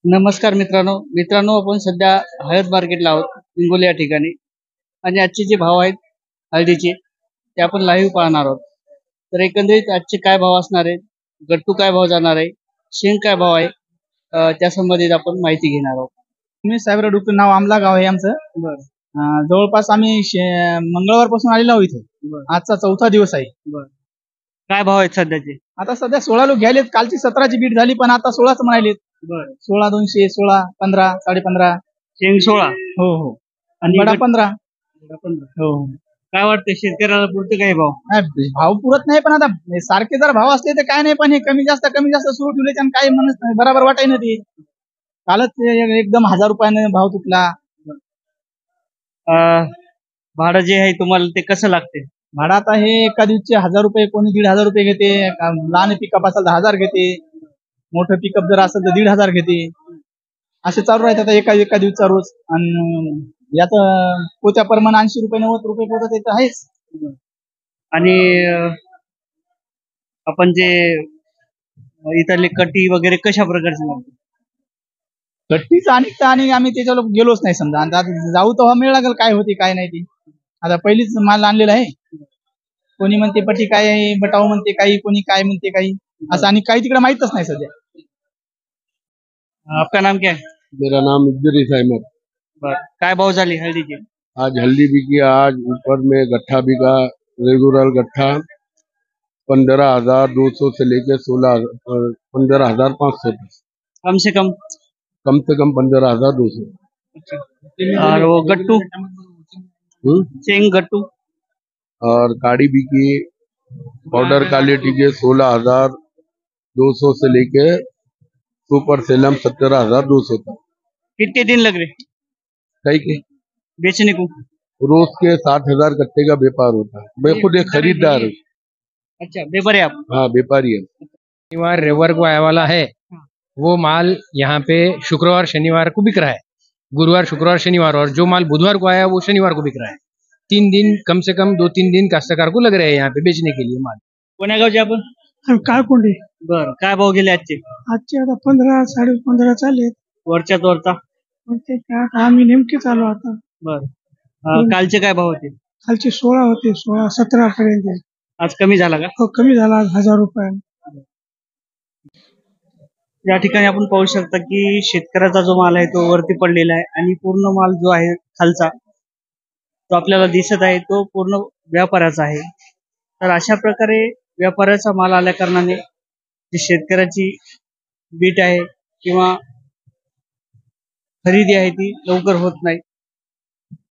नमस्कार मित्रांनो आपण सध्या हळद मार्केटला आहोत हिंगोली या ठिकाणी आणि आजचे जे भाव आहेत हळदीचे ते आपण लाईव्ह पाहणार आहोत. तर एकंदरीत आजचे काय भाव असणार आहे, गट्टू काय भाव जाणार आहे, शेंग काय भाव आहे, त्या संबंधित आपण माहिती घेणार आहोत. मी साहेबराव डुक्कर, नाव आमला गाव आहे आमचं. बरं. जवळपास आम्ही मंगळवारपासून आलेलो आहोत इथे. बरं. आजचा 4था दिवस आहे. बरं. काय भाव आहेत सध्याचे? आता सध्या 16 लोक घ्यायलेत. कालची 17ची बीट झाली, पण आता 16च म्हणालेत. बरं. 16 200, 16 15 15.5. शेंग 16 हो हो. आणि बडा गट- 15. 15. हो. काय वाटतं शेतकऱ्याला पुरते काय भाव? नाही, भाव पुरत नाही, पण आता सारखे जर भाव असले तर काय नाही, पण हे कमी जास्त सुरू ठेवले आणि काही म्हणत नाही, बरोबर वाटाय ना ते. कालच एकदम 1000 रुपयाने भाव तुटला. भाडं जे आहे तुम्हाला ते कसं लागते? भाडं आता हे एका दिवशी 1000 रुपये, कोणी 1500 रुपये घेते. लहान पिकअप असेल तर 1000 घेते, मोठं पिकअप जर असेल तर 1500 घेते. असे चालू राहतात एका दिवसा रोज. आणि याच पोत्या प्रमाण 80 रुपये 90 रुपये पोत येत आहेच. आणि आपण जे इथले कटी वगैरे कशा प्रकारचे लागते? कट्टीच आणि आम्ही त्याच्यावर गेलोच नाही समजा. आता जाऊ तेव्हा मिळ लागेल काय होते काय नाही ते. आता पहिलीच माल आणलेला आहे. कोणी म्हणते पट्टी काय आहे, बटाव म्हणते काही, कोणी काय म्हणते काही असं, आणि काही तिकडे माहितच नाही सध्या. आपका नाम क्या है? मेरा नाम इद्रिस अहमद। काय भाव झाली हळदीची? आज हल्दी बिकी, आज ऊपर में गट्ठा बिका, रेगुलर गट्ठा 15,200 से लेके 15,500 तक। कम से कम? कम से कम 15,200। और वो गट्टू शेंग गट्टू? और काड़ी बिकी पाउडर क्वालिटी के 16,200 से लेके सुपर सेलम 17,200 तक। कितने दिन लग रहे कई के बेचने को? रोज के 60,000 गट्टे का व्यापार होता है। मैं खुद एक खरीदार हूँ। अच्छा, व्यापारी आप? हाँ, व्यापारी है। शनिवार रविवार को आया वाला है, वो माल यहाँ पे शुक्रवार शनिवार को बिक रहा है, गुरुवार शुक्रवार शनिवार, और जो माल बुधवार को आया वो शनिवार को बिक रहा है। 3 दिन, कम से कम 2-3 दिन काश्तकार को लग रहे हैं यहाँ पे बेचने के लिए माल। कोण्या गावचे आपण? काळकोंडे. बर, काय भाव गेले आजचे? आजचे आता 15 15.5 चालेल. वरच्यात वरचा? ते काय आम्ही नेमके चालू आता. बर. कालचे काय भाव होते? खालचे 16 होते, 16 17 पर्यंत. आज कमी झाला का? हो, कमी झाला आज 1000 रुपये. या ठिकाणी आपण पाहू शकता की शेतकऱ्याचा जो माल आहे तो वरती पडलेला आहे आणि पूर्ण माल जो आहे खालचा तो आपल्याला दिसत आहे तो पूर्ण व्यापाऱ्याचा आहे. तर अशा प्रकारे व्यापाऱ्याचा माल आल्या कारणाने जी शेतकऱ्याची बीट आहे किंवा खरेदी आहे ती लवकर होत नाही.